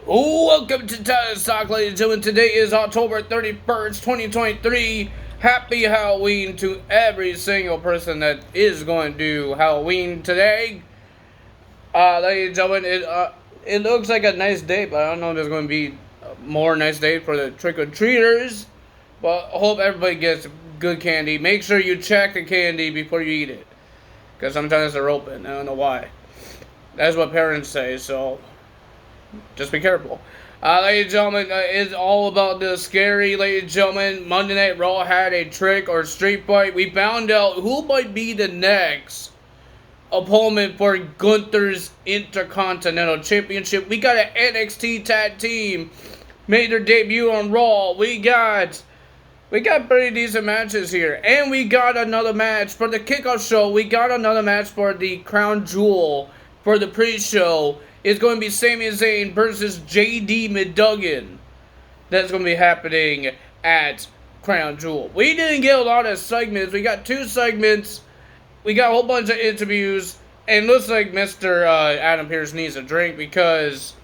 Welcome to Titus Talk, ladies and gentlemen. Today is October 31st, 2023. Happy Halloween to every single person that is going to do Halloween today. Ladies and gentlemen, it looks like a nice day, but I don't know if there's going to be more nice day for the trick-or-treaters. But I hope everybody gets good candy. Make sure you check the candy before you eat it, because sometimes they're open. I don't know why. That's what parents say, so just be careful. Ladies and gentlemen, it's all about the scary, ladies and gentlemen. Monday Night Raw had a trick or street fight. We found out who might be the next opponent for Gunther's Intercontinental Championship. We got an NXT tag team made their debut on Raw. We got pretty decent matches here. And we got another match for the kickoff show. We got another match for the Crown Jewel for the pre-show. It's going to be Sami Zayn versus JD McDuggan. That's going to be happening at Crown Jewel. We didn't get a lot of segments. We got 2 segments. We got a whole bunch of interviews. And it looks like Mr. Adam Pearce needs a drink because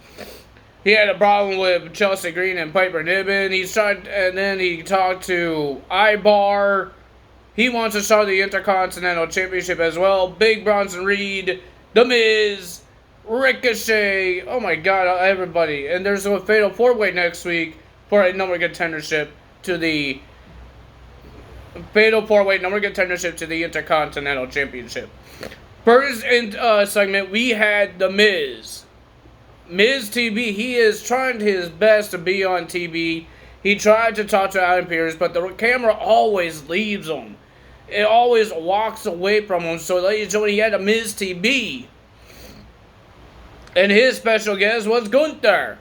he had a problem with Chelsea Green and Piper Niven. And then he talked to Ibar. He wants to start the Intercontinental Championship as well. Big Bronson Reed, The Miz, Ricochet, oh my god, everybody. And there's a fatal 4-way next week for a number contendership to the fatal 4-way number contendership to the Intercontinental Championship. First segment, we had The Miz. Miz TV, he is trying his best to be on TV. He tried to talk to Adam Pearce, but the camera always leaves him. It always walks away from him. So, ladies and gentlemen, he had a Miz TV. And his special guest was Gunther.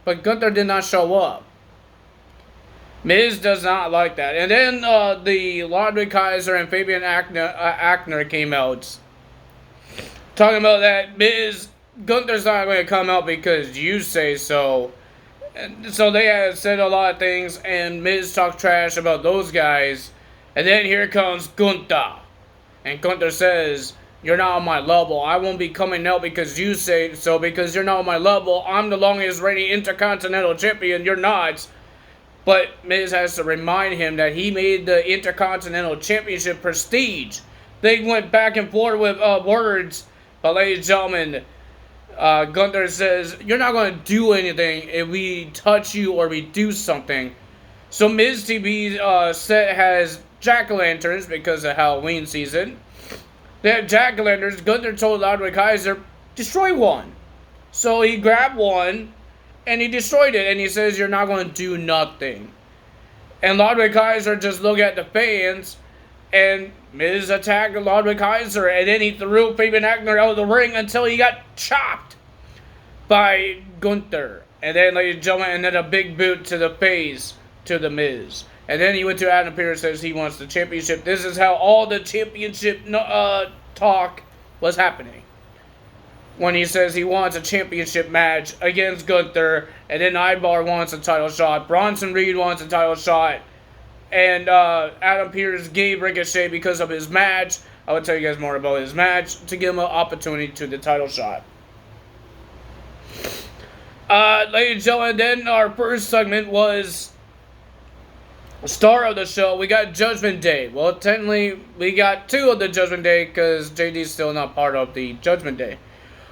But Gunther did not show up. Miz does not like that. And then the Ludwig Kaiser and Fabian Aichner came out. Talking about that Gunther's not going to come out because you say so. And so they had said a lot of things. And Miz talked trash about those guys. And then here comes Gunther. And Gunther says, "You're not on my level. I won't be coming out because you say so, because you're not on my level. I'm the longest reigning Intercontinental Champion. You're not." But Miz has to remind him that he made the Intercontinental Championship prestige. They went back and forth with words. But ladies and gentlemen, Gunther says, "You're not going to do anything if we touch you or we do something." So Miz TV set has jack-o'-lanterns because of Halloween season. They have jack-o'-lanterns. Gunther told Ludwig Kaiser, "Destroy one." So he grabbed one, and he destroyed it. And he says, "You're not going to do nothing." And Ludwig Kaiser just looked at the fans, and Miz attacked Ludwig Kaiser. And then he threw Fabian Aichner out of the ring until he got chopped by Gunther. And then, ladies and gentlemen, and then a big boot to the face to the Miz. And then he went to Adam Pearce, says he wants the championship. This is how all the championship talk was happening. When he says he wants a championship match against Gunther. And then Ibar wants a title shot. Bronson Reed wants a title shot. And Adam Pearce gave Ricochet because of his match. I will tell you guys more about his match to give him an opportunity to the title shot. Ladies and gentlemen, then our first segment was star of the show. We got Judgment Day. Well, technically, we got 2 of the Judgment Day because JD's still not part of the Judgment Day.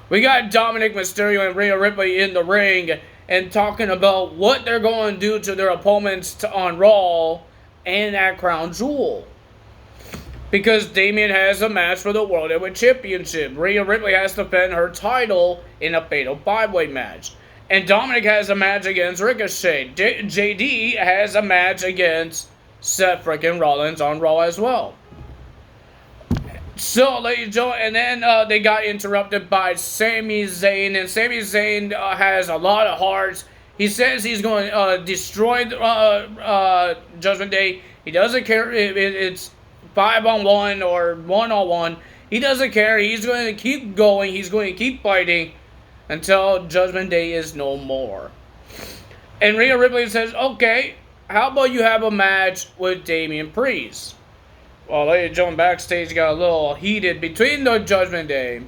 We got Dominic Mysterio and Rhea Ripley in the ring and talking about what they're going to do to their opponents on Raw and at Crown Jewel. Because Damian has a match for the World Heavyweight Championship. Rhea Ripley has to defend her title in a fatal 5-way match. And Dominic has a match against Ricochet. JD has a match against Seth freaking Rollins on Raw as well. So, ladies and gentlemen, and then they got interrupted by Sami Zayn. And Sami Zayn has a lot of hearts. He says he's going to destroy Judgment Day. He doesn't care if it's 5-on-1 or 1-on-1. He doesn't care. He's going to keep going. He's going to keep fighting until Judgment Day is no more. And Rhea Ripley says, "Okay, how about you have a match with Damian Priest?" Well, ladies and gentlemen, backstage got a little heated between the Judgment Day.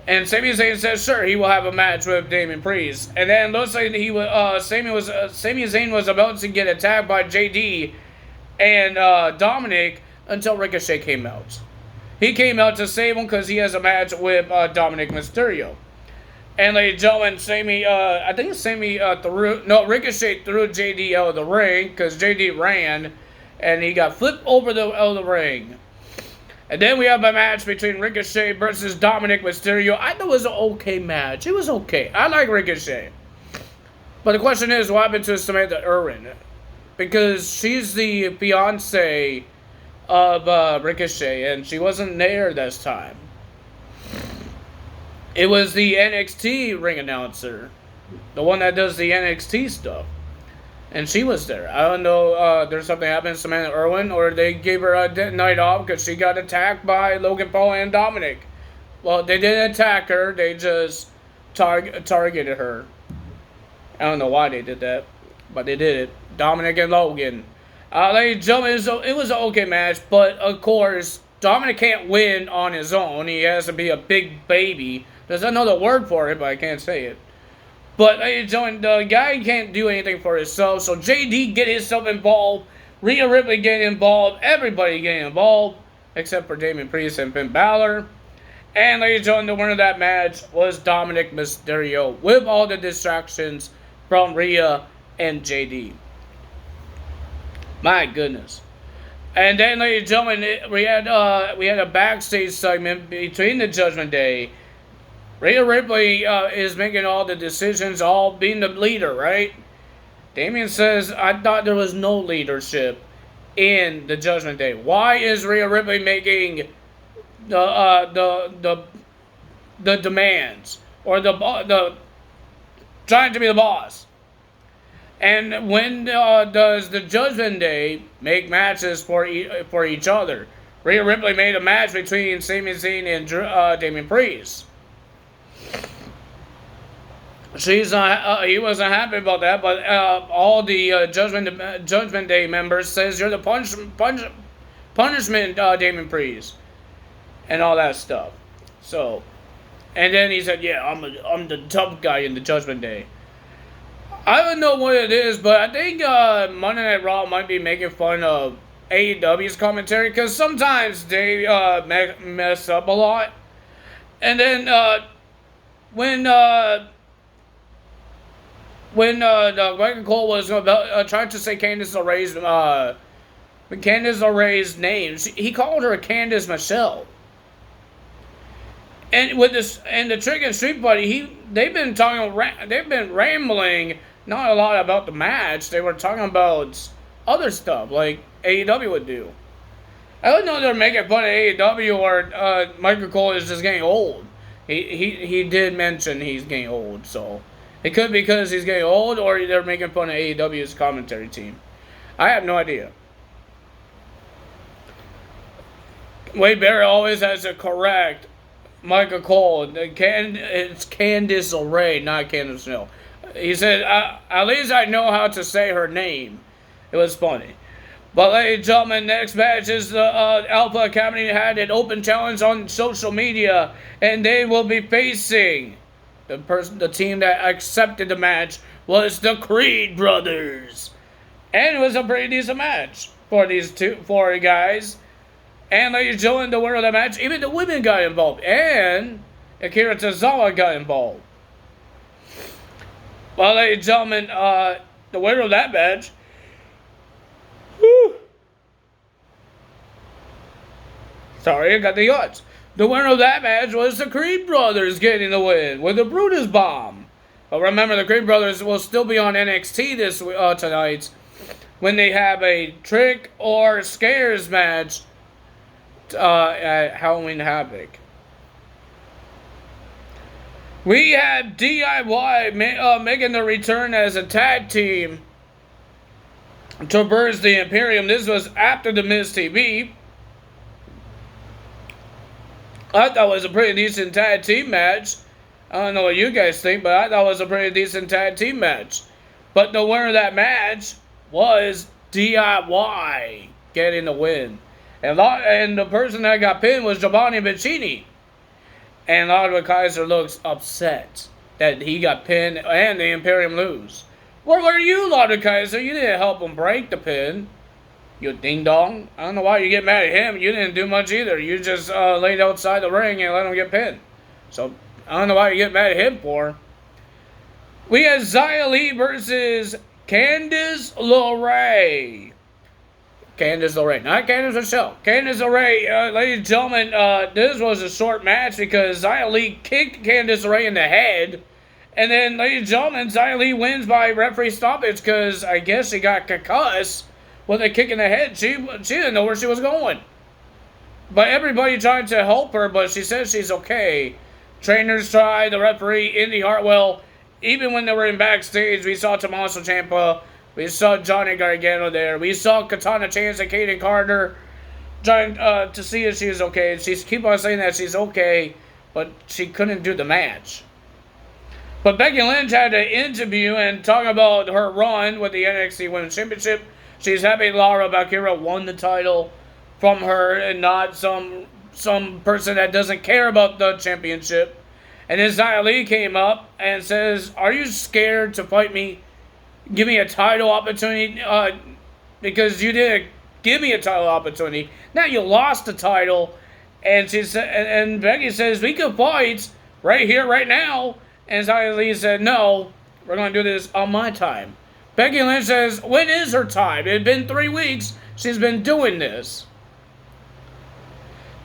And Sami Zayn says sure he will have a match with Damian Priest. And then looks like Sami Zayn was about to get attacked by JD and Dominic until Ricochet came out. He came out to save him because he has a match with Dominic Mysterio. And ladies and gentlemen, I think Sami Ricochet threw JD out of the ring because JD ran and he got flipped over out of the ring. And then we have a match between Ricochet versus Dominic Mysterio. I thought it was an okay match. It was okay. I like Ricochet. But the question is, what happened to Samantha Irwin? Because she's the fiancé of Ricochet, and she wasn't there this time. It was the NXT ring announcer. The one that does the NXT stuff. And she was there. I don't know, there's something happened to Samantha Irwin, or they gave her a night off because she got attacked by Logan Paul and Dominic. Well, they didn't attack her, they just targeted her. I don't know why they did that, but they did it. Dominic and Logan. Ladies and gentlemen, it was an okay match, but of course, Dominic can't win on his own. He has to be a big baby. There's another word for it, but I can't say it. But the guy can't do anything for himself, so JD get himself involved, Rhea Ripley get involved, everybody get involved, except for Damian Priest and Finn Balor. And ladies and gentlemen, the winner of that match was Dominic Mysterio, with all the distractions from Rhea and JD. My goodness. And then, ladies and gentlemen, we had a backstage segment between the Judgment Day. Rhea Ripley is making all the decisions, all being the leader, right? Damian says, I thought there was no leadership in the Judgment Day. Why is Rhea Ripley making the demands, or the trying to be the boss? And when does the Judgment Day make matches for each other? Rhea Ripley made a match between Sami Zayn and Damian Priest. He wasn't happy about that, but all the Judgment Day members says you're the punishment, Damian Priest, and all that stuff. So, and then he said, "Yeah, I'm the tough guy in the Judgment Day." I don't know what it is, but I think Monday Night Raw might be making fun of AEW's commentary because sometimes they mess up a lot, and then when Michael Cole was trying to say Candice LeRae's name, he called her Candice Michelle. And with this, and the Trick and Street Buddy, they've been rambling not a lot about the match. They were talking about other stuff like AEW would do. I don't know if they're making fun of AEW or Michael Cole is just getting old. He did mention he's getting old, so it could be because he's getting old, or they're making fun of AEW's commentary team. I have no idea. Wade Barrett always has to correct Michael Cole. It's Candice LeRae, not Candice Michelle. He said, at least I know how to say her name. It was funny. But ladies and gentlemen, next match is the Alpha Academy had an open challenge on social media, and they will be facing the team that accepted the match was the Creed Brothers, and it was a pretty decent match for these four guys. And ladies and gentlemen, the winner of the match, even the women got involved, and Akira Tozawa got involved. Well, ladies and gentlemen, the winner of that match. Sorry, I got the odds. The winner of that match was the Creed Brothers getting the win with the Brutus Bomb. But remember, the Creed Brothers will still be on NXT this tonight when they have a Trick or Scares match at Halloween Havoc. We had DIY making their return as a tag team to Burst the Imperium. This was after the Miz TV. I thought it was a pretty decent tag team match. I don't know what you guys think, but I thought it was a pretty decent tag team match. But the winner of that match was DIY getting the win. And the person that got pinned was Giovanni Vicini. And Lawler Kaiser looks upset that he got pinned and the Imperium lose. Where were you, Lawler Kaiser? You didn't help him break the pin. You ding dong. I don't know why you get mad at him. You didn't do much either. You just laid outside the ring and let him get pinned. So I don't know why you get mad at him for. We have Xia Li versus Candice LeRae. Candice LeRae, not Candice Michelle. Candice LeRae, ladies and gentlemen, this was a short match because Xia Li kicked Candice LeRae in the head. And then, ladies and gentlemen, Xia Li wins by referee stoppage because I guess she got concussed with a kick in the head. She didn't know where she was going. But everybody tried to help her, but she says she's okay. Trainers tried, the referee, Indy Hartwell. Even when they were in backstage, we saw Tommaso Ciampa. We saw Johnny Gargano there. We saw Katana Chance and Kaden Carter trying to see if she was okay. She keep on saying that she's okay, but she couldn't do the match. But Becky Lynch had an interview and talk about her run with the NXT Women's Championship. She's happy Laura Bakira won the title from her and not some person that doesn't care about the championship. And then Xia Li came up and says, "Are you scared to fight me? Give me a title opportunity because you didn't give me a title opportunity. Now you lost the title." And she said, and Becky says, "We could fight right here, right now." And Xia Li said, "No, we're going to do this on my time." Becky Lynch says, "When is her time? It had been 3 weeks. She's been doing this."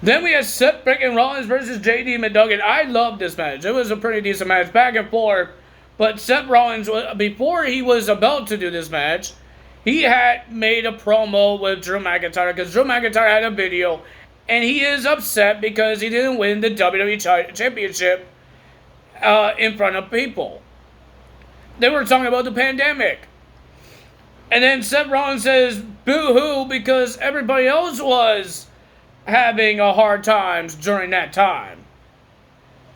Then we had Seth freaking Rollins versus JD McDuggan. I loved this match. It was a pretty decent match, back and forth. But Seth Rollins, before he was about to do this match, he had made a promo with Drew McIntyre because Drew McIntyre had a video, and he is upset because he didn't win the WWE Championship in front of people. They were talking about the pandemic. And then Seth Rollins says, "Boo-hoo," because everybody else was having a hard times during that time.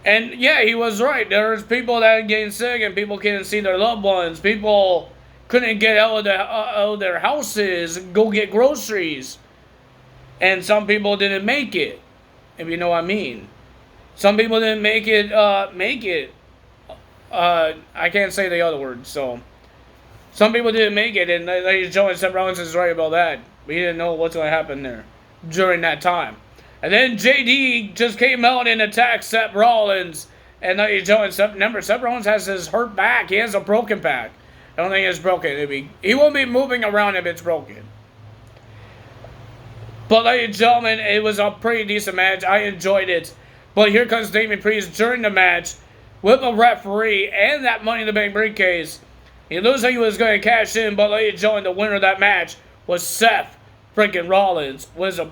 And yeah, he was right. There's people that are getting sick and people couldn't see their loved ones. People couldn't get out of their houses, go get groceries. And some people didn't make it, if you know what I mean. Some people didn't make it, I can't say the other word, so. Some people didn't make it, and ladies and gentlemen, Seth Rollins is right about that. We didn't know what's going to happen there during that time. And then JD just came out and attacked Seth Rollins. And ladies and gentlemen, Seth Rollins has his hurt back. He has a broken back. I don't think it's broken. He won't be moving around if it's broken. But ladies and gentlemen, it was a pretty decent match. I enjoyed it. But here comes Damian Priest during the match with a referee and that Money in the Bank briefcase. He looks like he was going to cash in, but ladies and gentlemen, the winner of that match was Seth freaking Rollins. Was a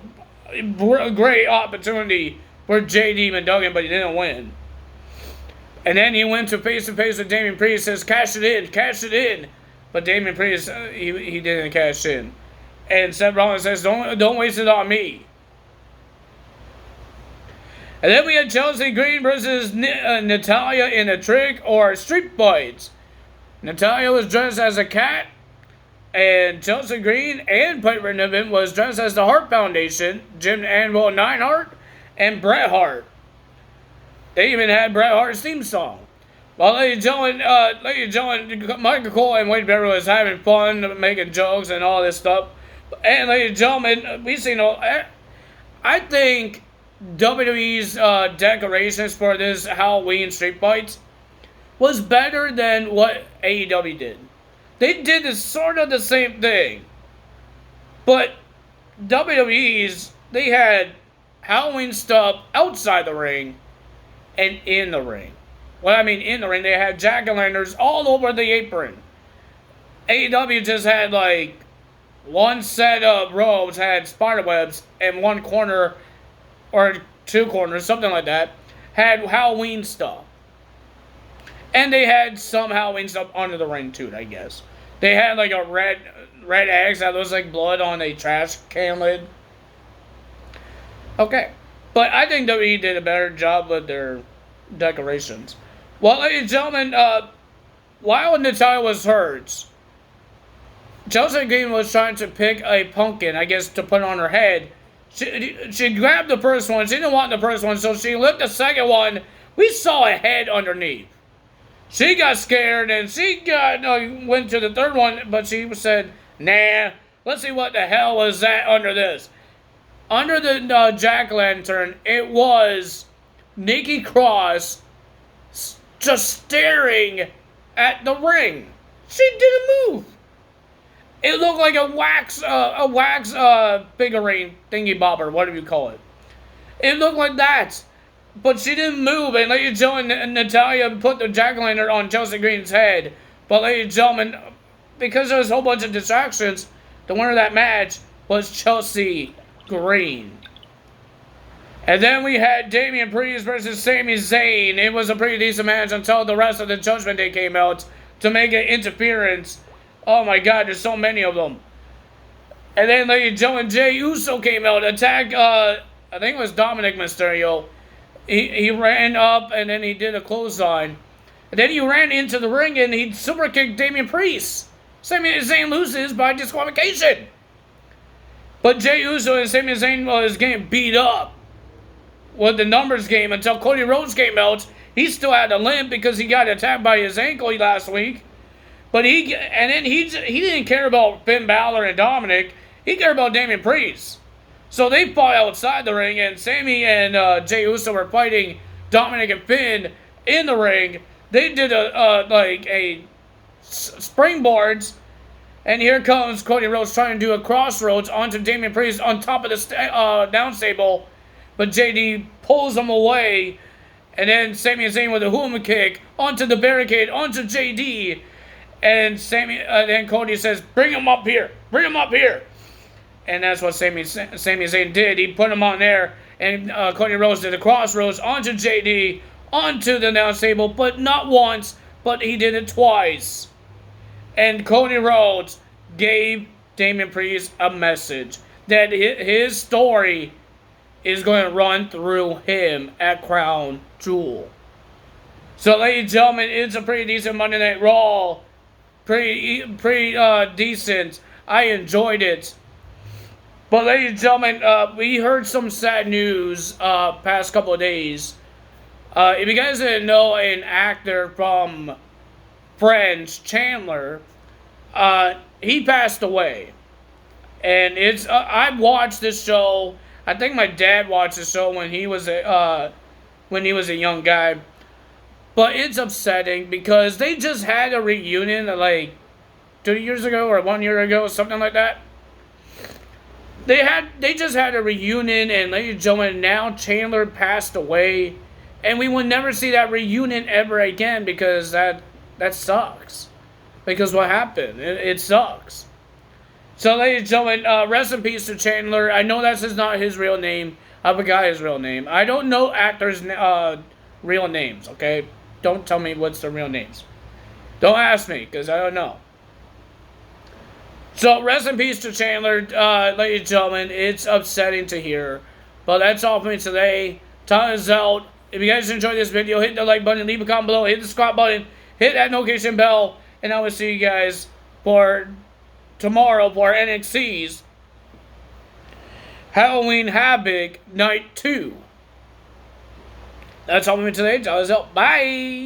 great opportunity for JD McDuggan, but he didn't win. And then he went to face with Damian Priest, says, cash it in. But Damian Priest, he didn't cash in. And Seth Rollins says, don't waste it on me. And then we had Chelsea Green versus Natalya in a trick or street fights. Natalya was dressed as a cat, and Chelsea Green and Piper Niven was dressed as the Hart Foundation, Jim Anvil Neidhart, and Bret Hart. They even had Bret Hart's theme song. Well, ladies and gentlemen, Michael Cole and Wade Barrett was having fun, making jokes and all this stuff. And ladies and gentlemen, we see I think WWE's decorations for this Halloween street fights was better than what AEW did. They did sort of the same thing. But WWE's, they had Halloween stuff outside the ring and in the ring. Well, I mean in the ring, they had jack-o'-lanterns all over the apron. AEW just had like one set of robes, had spider webs, and one corner or two corners, something like that, had Halloween stuff. And they had some Halloween stuff under the ring too, I guess. They had like a red eggs that looks like blood on a trash can lid. Okay. But I think WWE did a better job with their decorations. Well, ladies and gentlemen, while Natalya was hurt, Chelsea Green was trying to pick a pumpkin, I guess, to put on her head. She grabbed the first one. She didn't want the first one, so she licked the second one. We saw a head underneath. She got scared and she went to the third one, but she said, "Nah, let's see what the hell was that under this." Under the jack-o'-lantern, it was Nikki Cross just staring at the ring. She didn't move. It looked like a wax figurine thingy bobber, whatever you call it. It looked like that. But she didn't move, and ladies and gentlemen, Natalya put the jack-o'-lantern on Chelsea Green's head. But ladies and gentlemen, because there was a whole bunch of distractions, the winner of that match was Chelsea Green. And then we had Damian Priest versus Sami Zayn. It was a pretty decent match until the rest of the Judgment Day came out to make an interference. Oh my God, there's so many of them. And then ladies and gentlemen, Jey Uso came out, attacked, I think it was Dominic Mysterio. He ran up and then he did a clothesline. And then he ran into the ring and he super kicked Damian Priest. Sami Zayn loses by disqualification. But Jey Uso and Sami Zayn was getting beat up with the numbers game until Cody Rhodes came out. He still had a limp because he got attacked by his ankle last week. But he didn't care about Finn Balor and Dominic. He cared about Damian Priest. So they fought outside the ring, and Sami and Jey Uso were fighting Dominic and Finn in the ring. They did a springboards, and here comes Cody Rhodes trying to do a crossroads onto Damian Priest on top of the down stable, but JD pulls him away, and then Sami Zayn with a Huma kick onto the barricade onto JD, and then Cody says, "Bring him up here, bring him up here." And that's what Sami Zayn did. He put him on there, and Cody Rhodes did a crossroads onto JD, onto the announce table, but not once, but he did it twice. And Cody Rhodes gave Damian Priest a message that his story is going to run through him at Crown Jewel. So, ladies and gentlemen, it's a pretty decent Monday Night Raw. Pretty decent. I enjoyed it. But ladies and gentlemen, we heard some sad news past couple of days. If you guys didn't know, an actor from Friends, Chandler, he passed away. And it's I watched this show. I think my dad watched the show when he was a young guy. But it's upsetting because they just had a reunion like 2 years ago or 1 year ago, something like that. They just had a reunion, and ladies and gentlemen, now Chandler passed away, and we will never see that reunion ever again because that sucks. Because what happened? It sucks. So, ladies and gentlemen, rest in peace to Chandler. I know that's not his real name. I forgot his real name. I don't know actors' real names, okay? Don't tell me what's their real names. Don't ask me, because I don't know. So, rest in peace to Chandler, ladies and gentlemen. It's upsetting to hear. But that's all for me today. Time is out. If you guys enjoyed this video, hit the like button, leave a comment below, hit the subscribe button, hit that notification bell, and I will see you guys for tomorrow for NXT's Halloween Havoc Night 2. That's all for me today. Time is out. Bye!